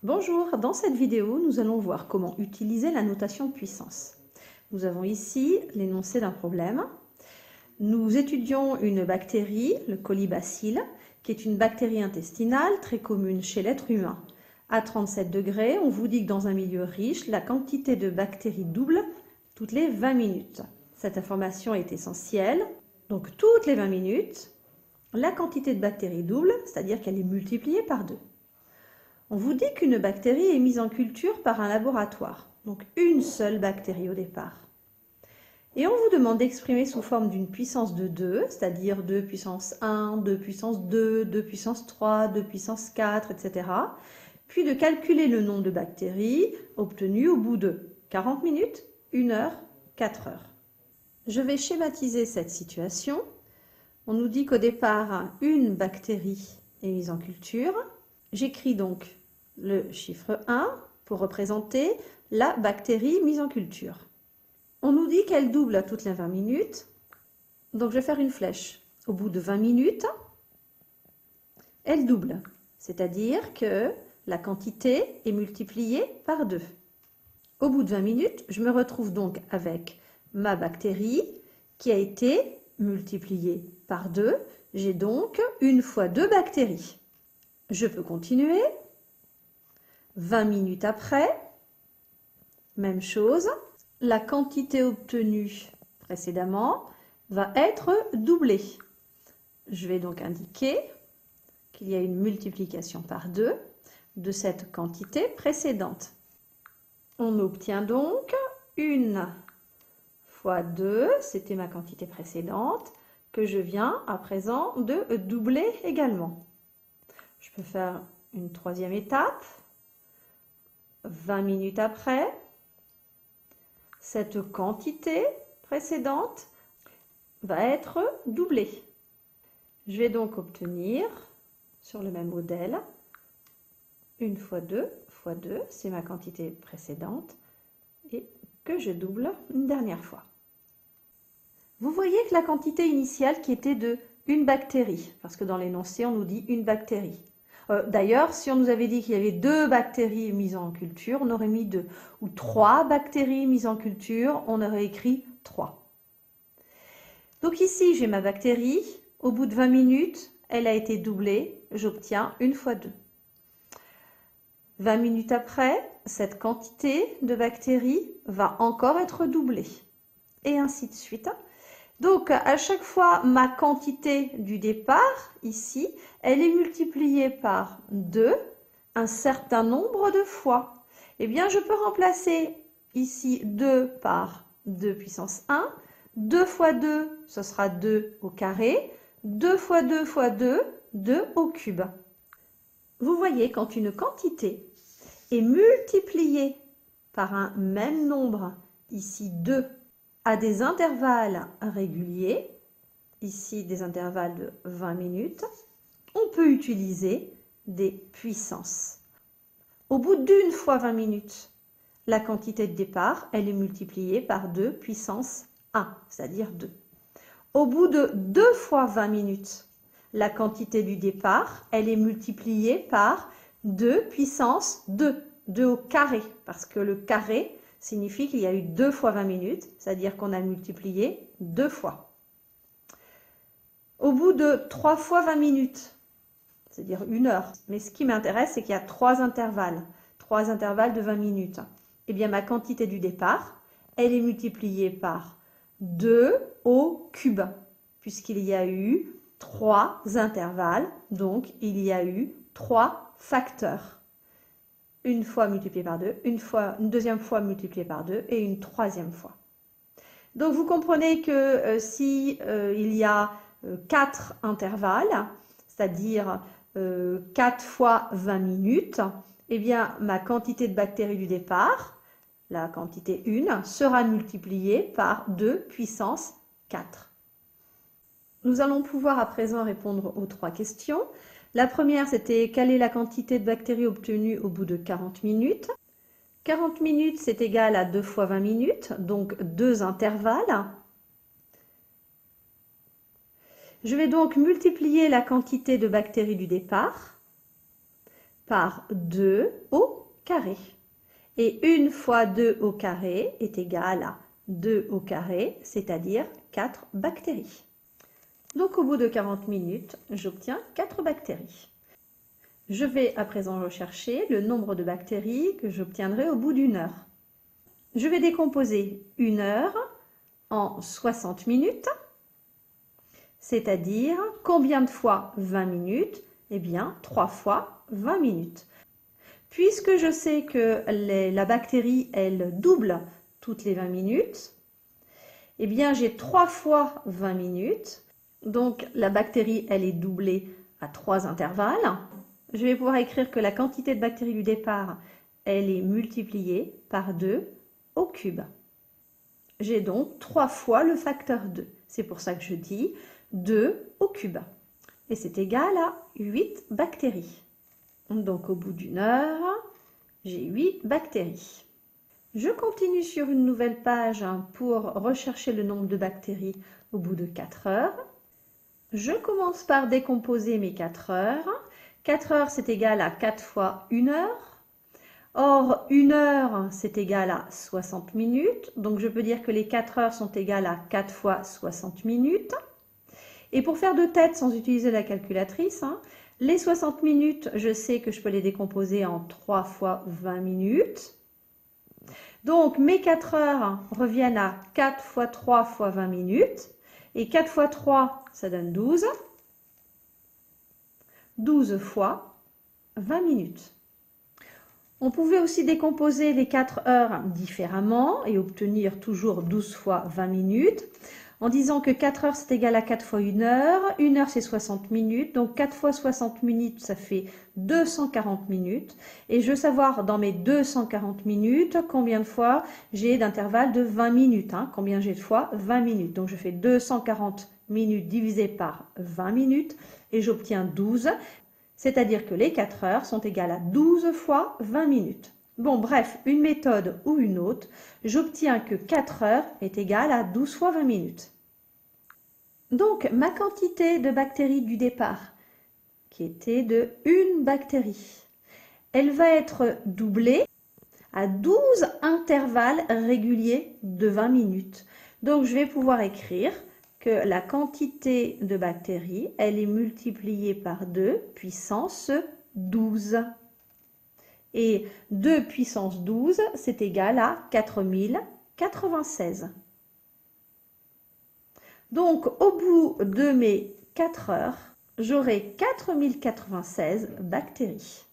Bonjour, dans cette vidéo, nous allons voir comment utiliser la notation puissance. Nous avons ici l'énoncé d'un problème. Nous étudions une bactérie, le colibacille, qui est une bactérie intestinale très commune chez l'être humain. À 37 degrés, on vous dit que dans un milieu riche, la quantité de bactéries double toutes les 20 minutes. Cette information est essentielle. Donc toutes les 20 minutes, la quantité de bactéries double, c'est-à-dire qu'elle est multipliée par 2. On vous dit qu'une bactérie est mise en culture par un laboratoire, donc une seule bactérie au départ. Et on vous demande d'exprimer sous forme d'une puissance de 2, c'est-à-dire 2 puissance 1, 2 puissance 2, 2 puissance 3, 2 puissance 4, etc. Puis de calculer le nombre de bactéries obtenues au bout de 40 minutes, 1 heure, 4 heures. Je vais schématiser cette situation. On nous dit qu'au départ, une bactérie est mise en culture. J'écris donc le chiffre 1 pour représenter la bactérie mise en culture. On nous dit qu'elle double à toutes les 20 minutes. Donc je vais faire une flèche. Au bout de 20 minutes, elle double. C'est-à-dire que la quantité est multipliée par 2. Au bout de 20 minutes, je me retrouve donc avec ma bactérie qui a été multipliée par 2. J'ai donc 1 fois 2 bactéries. Je peux continuer. 20 minutes après, même chose. La quantité obtenue précédemment va être doublée. Je vais donc indiquer qu'il y a une multiplication par 2 de cette quantité précédente. On obtient donc 1 fois 2, c'était ma quantité précédente, que je viens à présent de doubler également. Je peux faire une troisième étape. 20 minutes après, cette quantité précédente va être doublée. Je vais donc obtenir, sur le même modèle, 1 fois 2 fois 2, c'est ma quantité précédente, et que je double une dernière fois. Vous voyez que la quantité initiale qui était de 1 bactérie, parce que dans l'énoncé on nous dit 1 bactérie. D'ailleurs, si on nous avait dit qu'il y avait 2 bactéries mises en culture, on aurait mis 2. Ou 3 bactéries mises en culture, on aurait écrit 3. Donc ici, j'ai ma bactérie. Au bout de 20 minutes, elle a été doublée. J'obtiens 1 fois 2. 20 minutes après, cette quantité de bactéries va encore être doublée. Et ainsi de suite. Donc, à chaque fois, ma quantité du départ, ici, elle est multipliée par 2 un certain nombre de fois. Eh bien, je peux remplacer ici 2 par 2 puissance 1. 2 fois 2, ce sera 2 au carré. 2 fois 2 fois 2, 2 au cube. Vous voyez, quand une quantité est multipliée par un même nombre, ici 2, à des intervalles réguliers, ici des intervalles de 20 minutes, on peut utiliser des puissances. Au bout d'une fois 20 minutes, la quantité de départ, elle est multipliée par 2 puissance 1, c'est-à-dire 2. Au bout de 2 fois 20 minutes, la quantité du départ, elle est multipliée par 2 puissance 2, 2 au carré, parce que le carré signifie qu'il y a eu 2 fois 20 minutes, c'est-à-dire qu'on a multiplié 2 fois. Au bout de 3 fois 20 minutes, c'est-à-dire 1 heure, mais ce qui m'intéresse, c'est qu'il y a 3 intervalles de 20 minutes. Eh bien, ma quantité du départ, elle est multipliée par 2 au cube, puisqu'il y a eu 3 intervalles, donc il y a eu 3 facteurs. Une fois multiplié par 2, une deuxième fois multiplié par 2 et une troisième fois. Donc vous comprenez que si il y a 4 intervalles, c'est-à-dire 4 fois 20 minutes, eh bien ma quantité de bactéries du départ, la quantité 1, sera multipliée par 2 puissance 4. Nous allons pouvoir à présent répondre aux 3 questions. La première, c'était quelle est la quantité de bactéries obtenue au bout de 40 minutes. 40 minutes, c'est égal à 2 fois 20 minutes, donc 2 intervalles. Je vais donc multiplier la quantité de bactéries du départ par 2 au carré. Et 1 fois 2 au carré est égal à 2 au carré, c'est-à-dire 4 bactéries. Donc au bout de 40 minutes, j'obtiens 4 bactéries. Je vais à présent rechercher le nombre de bactéries que j'obtiendrai au bout d'une heure. Je vais décomposer une heure en 60 minutes, c'est-à-dire combien de fois 20 minutes? Eh bien, 3 fois 20 minutes. Puisque je sais que la bactérie, elle double toutes les 20 minutes, eh bien, j'ai 3 fois 20 minutes. Donc, la bactérie, elle est doublée à 3 intervalles. Je vais pouvoir écrire que la quantité de bactéries du départ, elle est multipliée par 2 au cube. J'ai donc 3 fois le facteur 2. C'est pour ça que je dis 2 au cube. Et c'est égal à 8 bactéries. Donc au bout d'une heure, j'ai 8 bactéries. Je continue sur une nouvelle page pour rechercher le nombre de bactéries au bout de 4 heures. Je commence par décomposer mes 4 heures. 4 heures, c'est égal à 4 fois 1 heure. Or, 1 heure, c'est égal à 60 minutes. Donc, je peux dire que les 4 heures sont égales à 4 fois 60 minutes. Et pour faire de tête sans utiliser la calculatrice, les 60 minutes, je sais que je peux les décomposer en 3 fois 20 minutes. Donc, mes 4 heures reviennent à 4 fois 3 fois 20 minutes. Et 4 fois 3, ça donne 12. 12 fois 20 minutes. On pouvait aussi décomposer les 4 heures différemment et obtenir toujours 12 fois 20 minutes. En disant que 4 heures, c'est égal à 4 fois 1 heure. 1 heure, c'est 60 minutes. Donc, 4 fois 60 minutes, ça fait 240 minutes. Et je veux savoir, dans mes 240 minutes, combien de fois j'ai d'intervalle de 20 minutes. Combien j'ai de fois 20 minutes. Donc, je fais 240 minutes divisé par 20 minutes. Et j'obtiens 12. C'est-à-dire que les 4 heures sont égales à 12 fois 20 minutes. Bon, bref, une méthode ou une autre, j'obtiens que 4 heures est égale à 12 fois 20 minutes. Donc, ma quantité de bactéries du départ, qui était de 1 bactérie, elle va être doublée à 12 intervalles réguliers de 20 minutes. Donc, je vais pouvoir écrire que la quantité de bactéries, elle est multipliée par 2 puissance 12. Et 2 puissance 12, c'est égal à 4096. Donc, au bout de mes 4 heures, j'aurai 4096 bactéries.